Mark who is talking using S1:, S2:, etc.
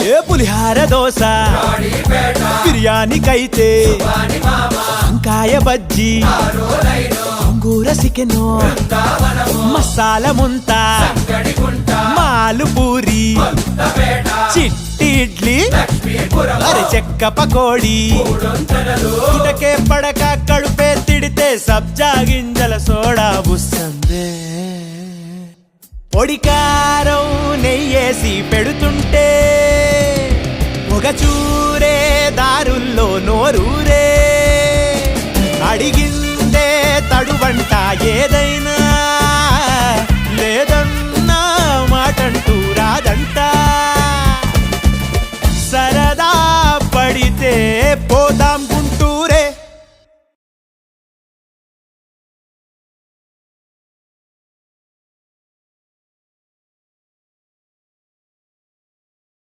S1: ఏ పులిహార దోశ బిర్యానీకైతే వంకాయ బజ్జీ అంగూర చికెను మసాలా ముంత మాలు పూరి చిట్టి ఇడ్లీ అరే చెక్క పకోడీ ఇటకే పడక కడుపే తిడితే సబ్జా గింజల సోడా బుస్సందే పొడికారం నెయ్యేసి పెడుతుంటే ఒక చూరే దారుల్లో నోరూరే అడిగిందే తడువంట ఏదైనా